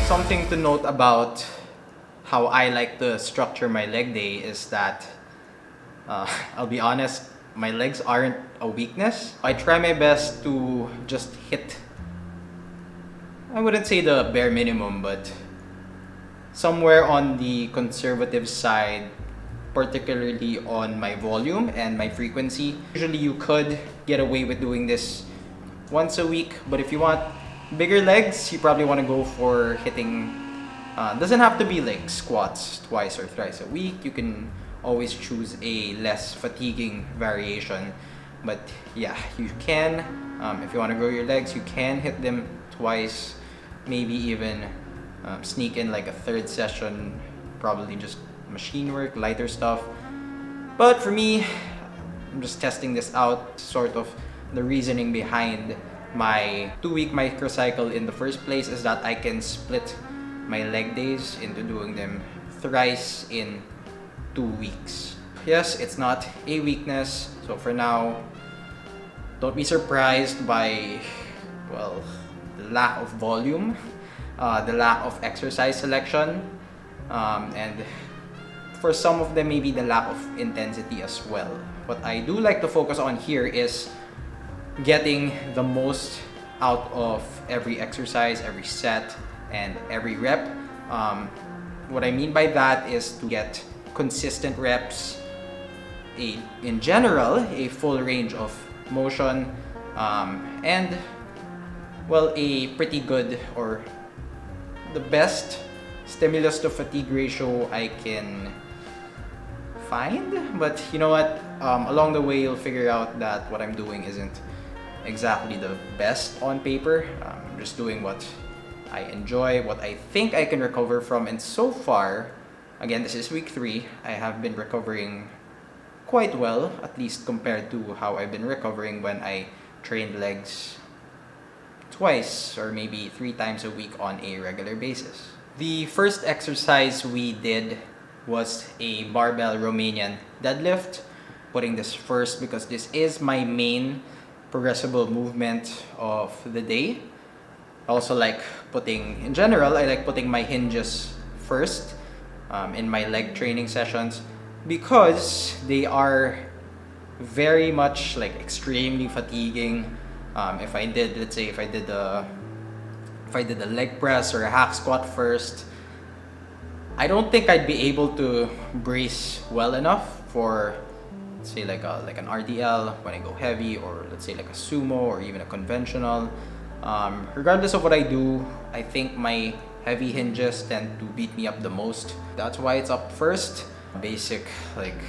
Something to note about how I like to structure my leg day is that I'll be honest, my legs aren't a weakness. I try my best to just hit, I wouldn't say the bare minimum, but somewhere on the conservative side, particularly on my volume and my frequency. Usually you could get away with doing this once a week, but if you want bigger legs, you probably want to go for hitting, doesn't have to be like squats twice or thrice a week. You can always choose a less fatiguing variation. But yeah, you can, if you want to grow your legs, you can hit them twice, maybe even sneak in like a third session, probably just machine work, lighter stuff. But for me, I'm just testing this out, sort of the reasoning behind my 2-week microcycle in the first place is that I can split my leg days into doing them thrice in 2 weeks. Yes, it's not a weakness, so for now, don't be surprised by, well, the lack of volume, the lack of exercise selection, and for some of them, maybe the lack of intensity as well. What I do like to focus on here is getting the most out of every exercise, every set, and every rep. What I mean by that is to get consistent reps, in general, a full range of motion, and well, a pretty good or the best stimulus to fatigue ratio I can find. But you know what, along the way you'll figure out that what I'm doing isn't exactly the best on paper. I'm just doing what I enjoy, what I think I can recover from, and so far, again, this is week 3, I have been recovering quite well, at least compared to how I've been recovering when I trained legs twice or maybe 3 times a week on a regular basis. The first exercise we did was a barbell Romanian deadlift. Putting this first because this is my main progressible movement of the day. I also like putting, in general, I like putting my hinges first in my leg training sessions because they are very much like extremely fatiguing. If I did, let's say, if I did a leg press or a hack squat first, I don't think I'd be able to brace well enough for, let's say, like an RDL when I go heavy, or let's say like a sumo or even a conventional. Regardless of what I do, I think my heavy hinges tend to beat me up the most. That's why it's up first. Basic, like,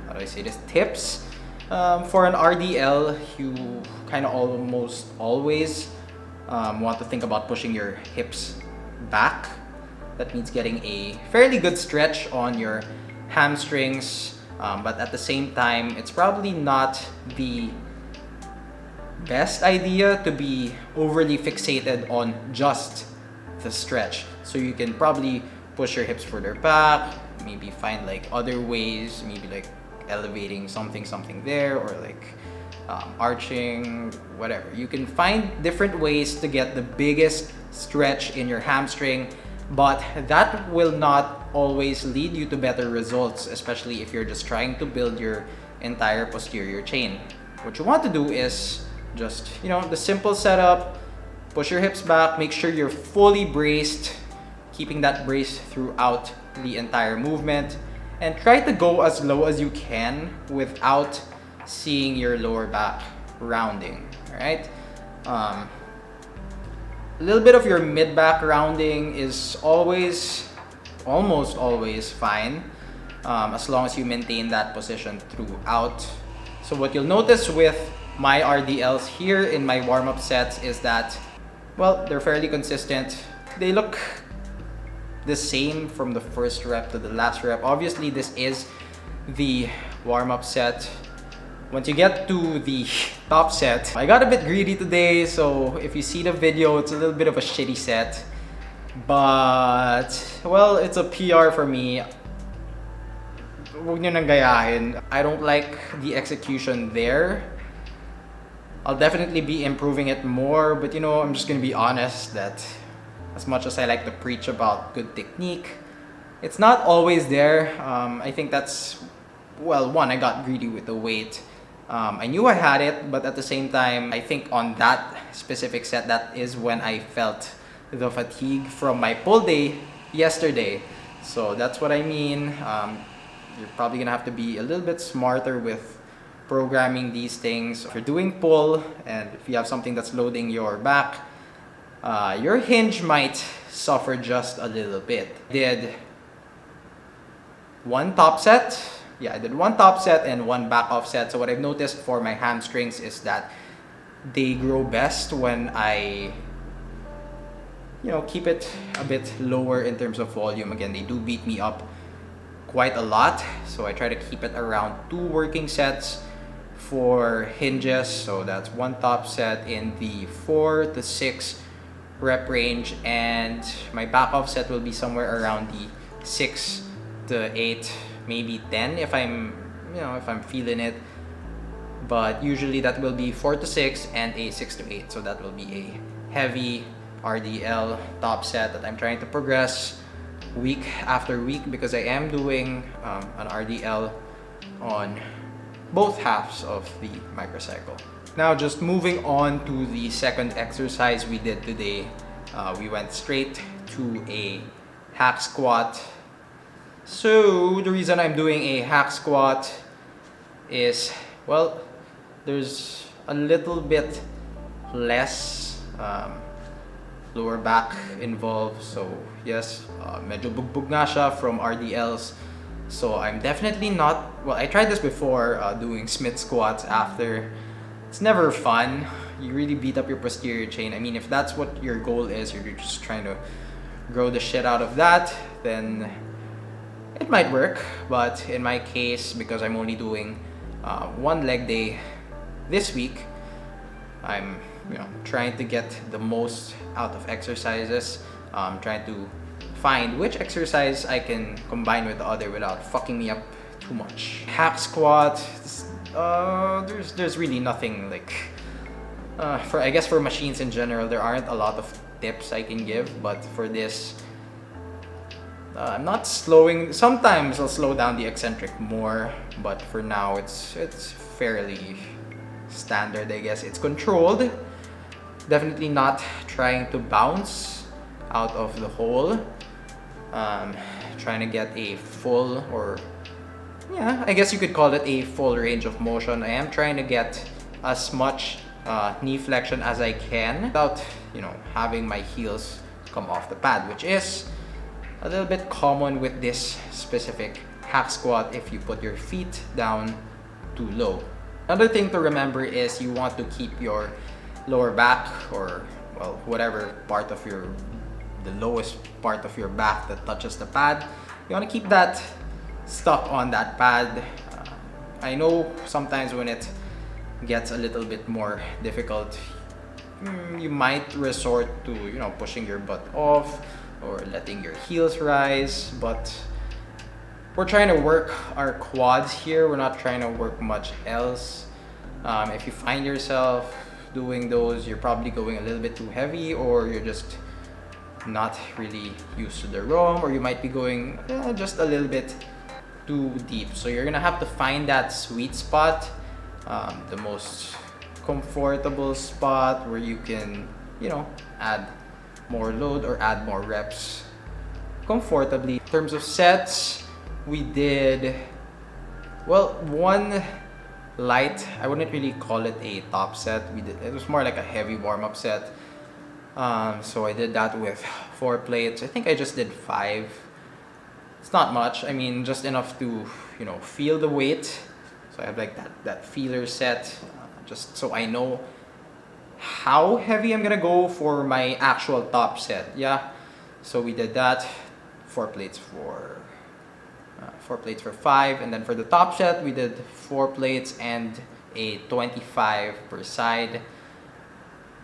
how do I say this, tips. For an RDL, you kind of almost always want to think about pushing your hips back. That means getting a fairly good stretch on your hamstrings, but at the same time, it's probably not the best idea to be overly fixated on just the stretch. So you can probably push your hips further back, maybe find like other ways, maybe like elevating something there, or like arching, whatever. You can find different ways to get the biggest stretch in your hamstring, but that will not always lead you to better results, especially if you're just trying to build your entire posterior chain. What you want to do is just, the simple setup, push your hips back, make sure you're fully braced, keeping that brace throughout the entire movement, and try to go as low as you can without seeing your lower back rounding. All right. A little bit of your mid-back rounding is almost always fine, as long as you maintain that position throughout. So what you'll notice with my RDLs here in my warm-up sets is that, well, they're fairly consistent. They look the same from the first rep to the last rep. Obviously, this is the warm-up set. Once you get to the top set, I got a bit greedy today, so if you see the video, it's a little bit of a shitty set. But, well, it's a PR for me. Huwag nyo nang gayahin. I don't like the execution there. I'll definitely be improving it more, but I'm just gonna be honest that as much as I like to preach about good technique, it's not always there. I think that's, well, one, I got greedy with the weight. I knew I had it, but at the same time, I think on that specific set, that is when I felt the fatigue from my pull day yesterday. So that's what I mean. You're probably gonna have to be a little bit smarter with programming these things. If you're doing pull and if you have something that's loading your back, your hinge might suffer just a little bit. Did one top set. Yeah, I did one top set and one back off set. So what I've noticed for my hamstrings is that they grow best when I, keep it a bit lower in terms of volume. Again, they do beat me up quite a lot. So I try to keep it around 2 working sets for hinges. So that's one top set in the 4 to 6 rep range. And my back off set will be somewhere around the 6 to 8, maybe 10 if I'm feeling it. But usually that will be 4 to 6 and a 6 to 8. So that will be a heavy RDL top set that I'm trying to progress week after week, because I am doing an RDL on both halves of the microcycle. Now, just moving on to the second exercise we did today. We went straight to a hack squat. So the reason I'm doing a hack squat is, well, there's a little bit less lower back involved. So yes, medyo bugbog nga siya from RDLs. So I'm definitely not, well, I tried this before, doing Smith squats after. It's never fun. You really beat up your posterior chain. I mean, if that's what your goal is, you're just trying to grow the shit out of that, then it might work. But in my case, because I'm only doing one leg day this week, I'm trying to get the most out of exercises. Trying to find which exercise I can combine with the other without fucking me up too much. Hack squat, there's really nothing like for machines in general, there aren't a lot of tips I can give, but for this, I'm not slowing. Sometimes I'll slow down the eccentric more, but for now it's fairly standard, I guess. It's controlled. Definitely not trying to bounce out of the hole. Trying to get a full, or yeah, I guess you could call it a full range of motion. I am trying to get as much knee flexion as I can without having my heels come off the pad, which is a little bit common with this specific hack squat if you put your feet down too low. Another thing to remember is you want to keep your lower back, or well, whatever part of the lowest part of your back that touches the pad, you want to keep that stuck on that pad. I know sometimes when it gets a little bit more difficult, you might resort to pushing your butt off or letting your heels rise, but we're trying to work our quads here. We're not trying to work much else. If you find yourself doing those, you're probably going a little bit too heavy, or you're just not really used to the ROM, or you might be going just a little bit too deep. So you're gonna have to find that sweet spot, the most comfortable spot where you can add more load or add more reps comfortably. In terms of sets, we did, well, one light, I wouldn't really call it a top set. It was more like a heavy warm-up set. So I did that with 4 plates. I think I just did 5. It's not much. I mean, just enough to feel the weight. So I have like that feeler set, just so I know how heavy I'm gonna go for my actual top set. Yeah. So we did that. 4 plates for 5, and then for the top set we did 4 plates and a 25 per side.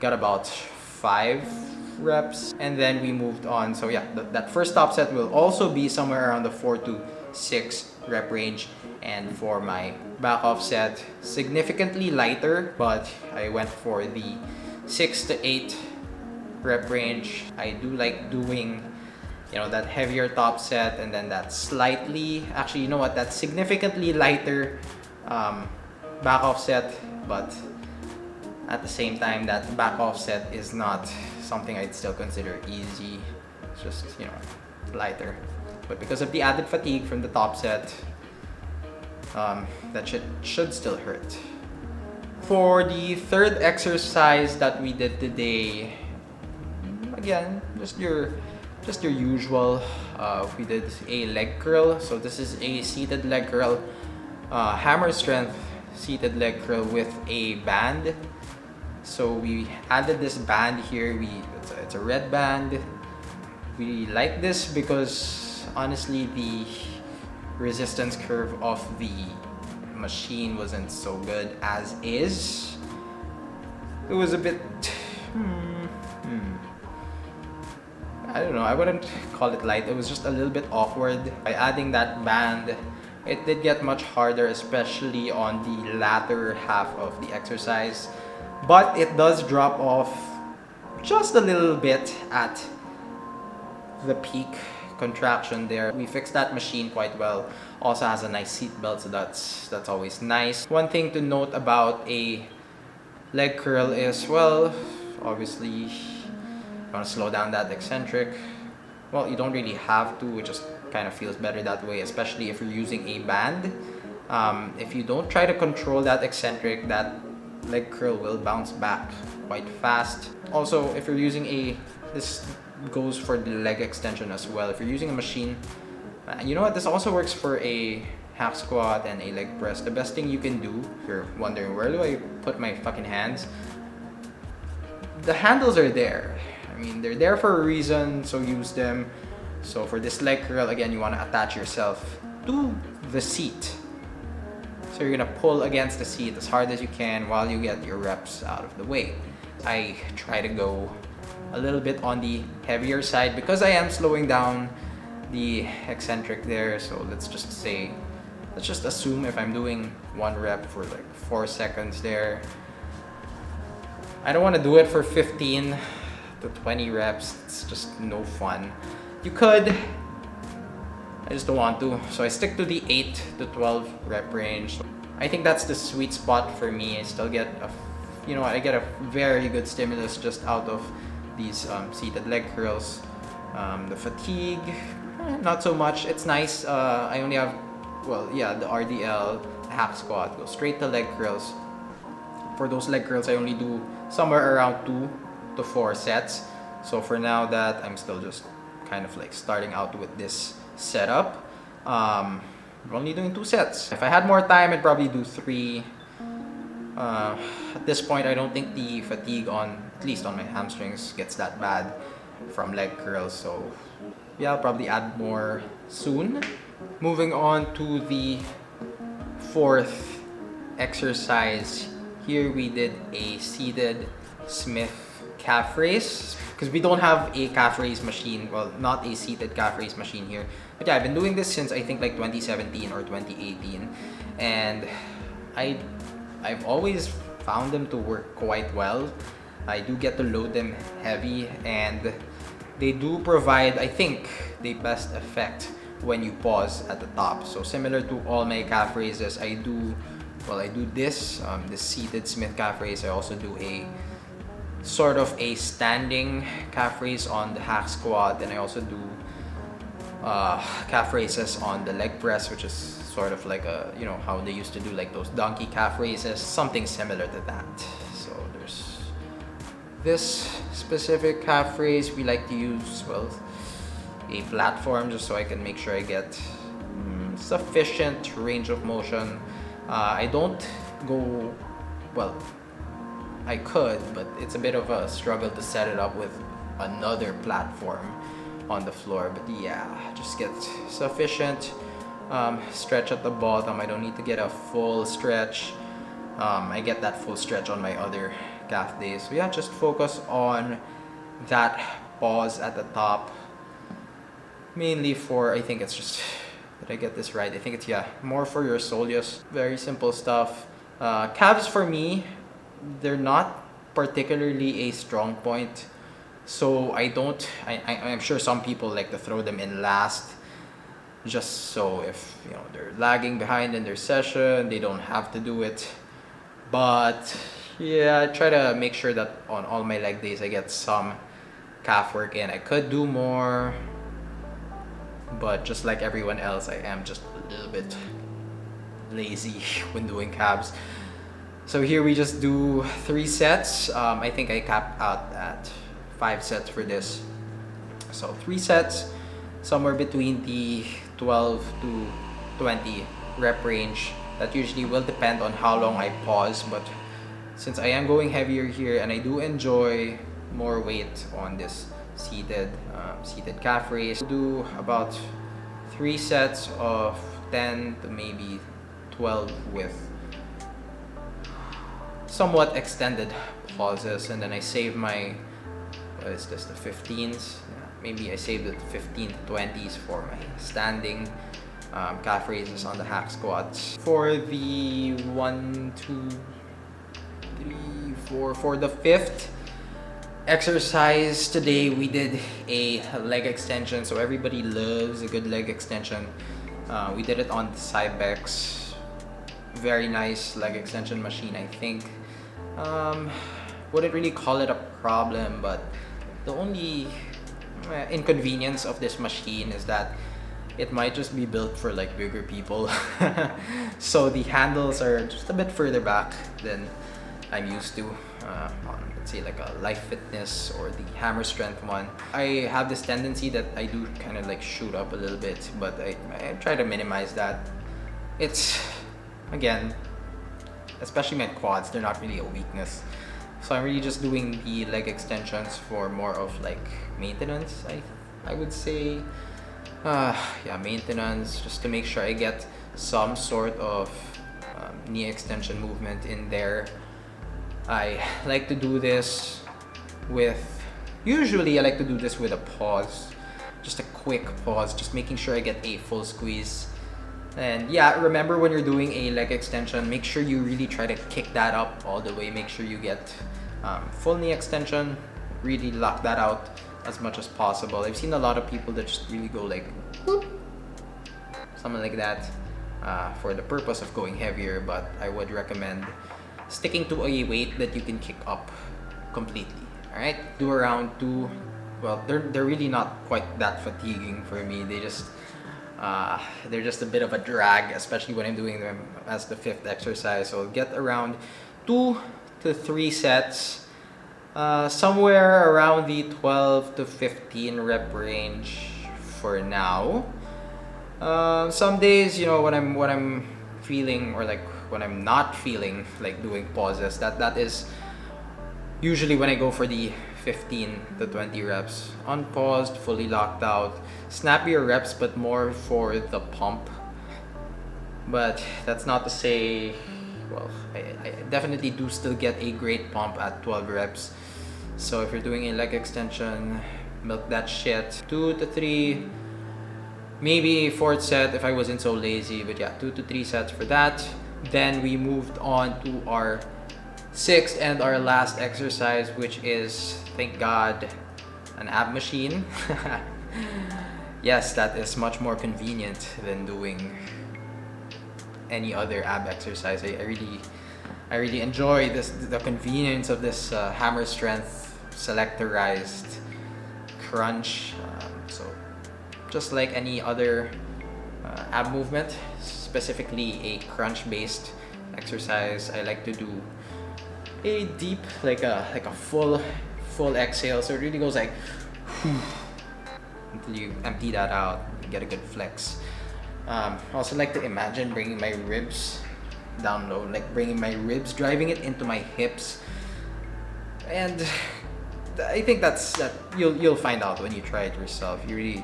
Got about 5 reps, and then we moved on. So yeah, that first top set will also be somewhere around the 4 to 6 rep range. And for my back off set, significantly lighter, but I went for the 6 to 8 rep range. I do like doing, you know, that heavier top set and then that slightly, actually, you know what, that significantly lighter back offset, but at the same time, that back offset is not something I'd still consider easy. It's just, you know, lighter. But because of the added fatigue from the top set, that should still hurt. For the third exercise that we did today, again, just your usual. We did a leg curl. So this is a seated leg curl, hammer strength seated leg curl with a band. So we added this band here. It's a red band. We like this because honestly the resistance curve of the machine wasn't so good as is. It was a bit I don't know, I wouldn't call it light. It was just a little bit awkward. By adding that band, it did get much harder, especially on the latter half of the exercise. But it does drop off just a little bit at the peak contraction there. We fixed that machine quite well. Also has a nice seat belt, so that's always nice. One thing to note about a leg curl is, well, obviously you want to slow down that eccentric. Well, you don't really have to, it just kind of feels better that way, especially if you're using a band. If you don't try to control that eccentric, that leg curl will bounce back quite fast. Also, if you're using this goes for the leg extension as well. If you're using a machine, you know what, this also works for a hack squat and a leg press. The best thing you can do, if you're wondering where do I put my fucking hands, the handles are there. I mean, they're there for a reason, so use them. So for this leg curl, again, you want to attach yourself to the seat. So you're gonna pull against the seat as hard as you can while you get your reps out of the way. I try to go a little bit on the heavier side because I am slowing down the eccentric there. So let's just assume if I'm doing one rep for like 4 seconds there, I don't want to do it for 15 to 20 reps. It's just no fun. You could, I just don't want to. So I stick to the 8 to 12 rep range. I think that's the sweet spot for me. I still get I get a very good stimulus just out of these seated leg curls. The fatigue, not so much. It's nice. I only have, the RDL, hack squat, go straight to leg curls. For those leg curls, I only do somewhere around 2 to 4 sets. So for now that I'm still just kind of like starting out with this setup, I'm only doing 2 sets. If I had more time, I'd probably do 3. At this point, I don't think the fatigue at least on my hamstrings gets that bad from leg curls. So yeah, I'll probably add more soon. Moving on to the 4th exercise. Here we did a seated Smith calf raise because we don't have a calf raise machine. Well, not a seated calf raise machine here. But yeah, I've been doing this since I think like 2017 or 2018, and I've always found them to work quite well. I do get to load them heavy, and they do provide, I think, the best effect when you pause at the top. So similar to all my calf raises, I do this seated Smith calf raise. I also do a sort of a standing calf raise on the hack squat, and I also do calf raises on the leg press, which is sort of like how they used to do like those donkey calf raises, something similar to that. So there's this specific calf raise. We like to use a platform just so I can make sure I get sufficient range of motion. I don't go, I could, but it's a bit of a struggle to set it up with another platform on the floor. But yeah, just get sufficient stretch at the bottom. I don't need to get a full stretch. I get that full stretch on my other calf days. So yeah, just focus on that pause at the top. Mainly for, I think it's just, did I get this right? I think it's, more for your soleus. Very simple stuff. Calves for me, they're not particularly a strong point So I'm sure some people like to throw them in last, just so if they're lagging behind in their session, they don't have to do it. But yeah, I try to make sure that on all my leg days I get some calf work in. I could do more, but just like everyone else, I am just a little bit lazy when doing calves. So here we just do 3 sets. I think I cap out at 5 sets for this. So 3 sets, somewhere between the 12 to 20 rep range. That usually will depend on how long I pause, but since I am going heavier here and I do enjoy more weight on this seated calf raise, I'll do about 3 sets of 10 to maybe 12 with somewhat extended pauses, and then I save my, what is this, the 15s? Yeah, maybe I save the 15 to 20s for my standing calf raises on the hack squats. For the 1, 2, 3, 4, for the 5th exercise today, we did a leg extension. So everybody loves a good leg extension. We did it on the Cybex. Very nice leg extension machine, I think. Wouldn't really call it a problem, but the only inconvenience of this machine is that it might just be built for like bigger people. So the handles are just a bit further back than I'm used to on, let's say, like a Life Fitness or the Hammer Strength one. I have this tendency that I do kind of like shoot up a little bit, but I try to minimize that. It's, again, especially my quads, they're not really a weakness. So I'm really just doing the leg extensions for more of like maintenance, I would say. Yeah, maintenance, just to make sure I get some sort of knee extension movement in there. I like to do this usually I like to do this with a pause, just a quick pause, just making sure I get a full squeeze. And yeah, remember when you're doing a leg extension, make sure you really try to kick that up all the way. Make sure you get full knee extension, really lock that out as much as possible. I've seen a lot of people that just really go like whoop, something like that for the purpose of going heavier, but I would recommend sticking to a weight that you can kick up completely. All right, do around 2. Well, they're really not quite that fatiguing for me. They're just a bit of a drag, especially when I'm doing them as the 5th exercise. So get around 2 to 3 sets. Somewhere around the 12 to 15 rep range for now. Some days, when I'm feeling, or like when I'm not feeling like doing pauses, that is usually when I go for the 15 to 20 reps, unpaused, fully locked out, snappier reps, but more for the pump. But that's not to say, well, I definitely do still get a great pump at 12 reps. So if you're doing a leg extension, milk that shit. 2 to 3, maybe a 4th set if I wasn't so lazy. But yeah, 2 to 3 sets for that. Then we moved on to our 6th and our last exercise, which is, thank God, an ab machine. Yes, that is much more convenient than doing any other ab exercise. I really enjoy the convenience of this hammer strength selectorized crunch. So just like any other ab movement, specifically a crunch based exercise, I like to do a deep, like a full exhale. So it really goes like until you empty that out and get a good flex. I also like to imagine bringing my ribs down low, like bringing my ribs, driving it into my hips, and I think that you'll find out when you try it yourself. You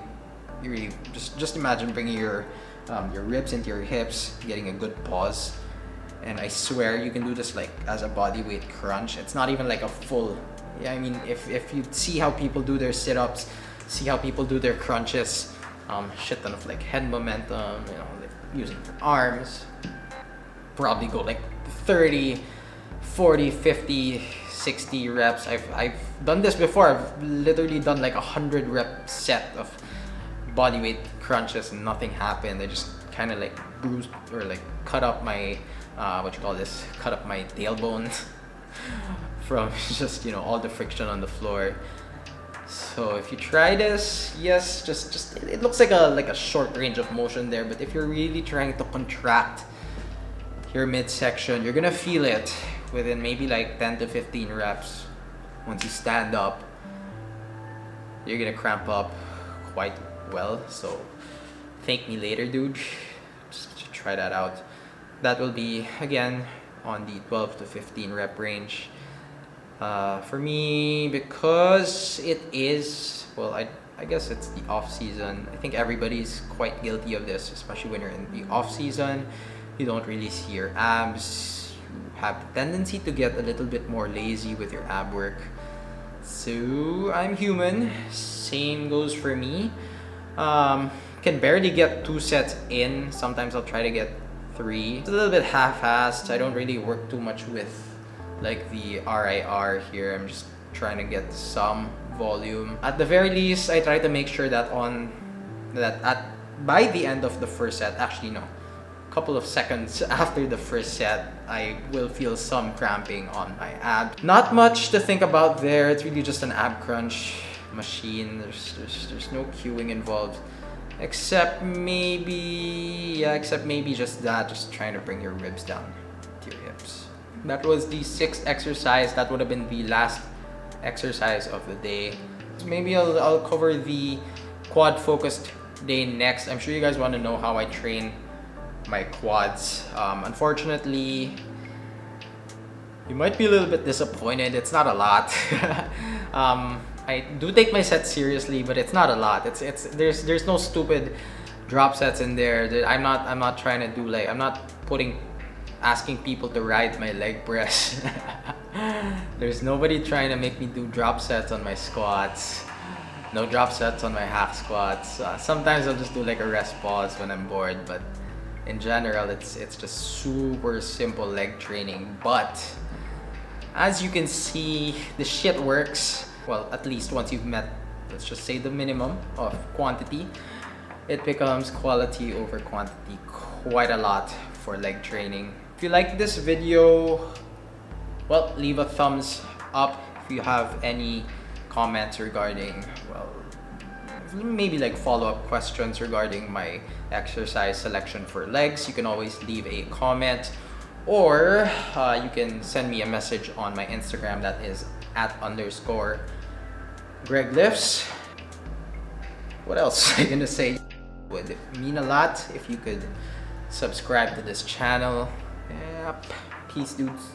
really just imagine bringing your ribs into your hips, getting a good pause, and I swear you can do this like as a body weight crunch. It's not even like a full. Yeah, I mean, if you see how people do their sit-ups, see how people do their crunches, shit ton of like head momentum, like using your arms. Probably go like 30, 40, 50, 60 reps. I've done this before. I've literally done like 100 rep set of bodyweight crunches and nothing happened. I just kind of like bruised or like cut up my cut up my tailbone from just, you know, all the friction on the floor. So if you try this, yes, just it looks like a short range of motion there, but if you're really trying to contract your midsection, you're gonna feel it within maybe like 10 to 15 reps. Once you stand up, you're gonna cramp up quite well. So thank me later, dude. Just try that out. That will be again on the 12 to 15 rep range. For me, because it is, well, I guess it's the off season. I think everybody's quite guilty of this, especially when you're in the off season. You don't really see your abs. You have the tendency to get a little bit more lazy with your ab work. So I'm human. Same goes for me. Can barely get 2 sets in. Sometimes I'll try to get 3. It's a little bit half-assed. I don't really work too much with like the RIR here. I'm just trying to get some volume. At the very least, I try to make sure that by the end of the first set, actually no, a couple of seconds after the first set, I will feel some cramping on my ab. Not much to think about there. It's really just an ab crunch machine. There's no cueing involved, except maybe just that, just trying to bring your ribs down to your hips. That was the 6th exercise. That would have been the last exercise of the day. So maybe I'll cover the quad focused day next. I'm sure you guys want to know how I train my quads. Unfortunately, you might be a little bit disappointed. It's not a lot. I do take my sets seriously, but it's not a lot. There's no stupid drop sets in there. I'm not trying to do like, I'm not asking people to ride my leg press. There's nobody trying to make me do drop sets on my squats. No drop sets on my hack squats. Sometimes I'll just do like a rest pause when I'm bored, but in general, it's just super simple leg training. But as you can see, the shit works. Well, at least once you've met, let's just say, the minimum of quantity, it becomes quality over quantity quite a lot for leg training. If you like this video, well, leave a thumbs up. If you have any comments regarding, well, maybe like follow-up questions regarding my exercise selection for legs, you can always leave a comment, or you can send me a message on my Instagram, that is @_GregLifts. What else am I gonna say? It would mean a lot if you could subscribe to this channel. Yep. Peace, dudes.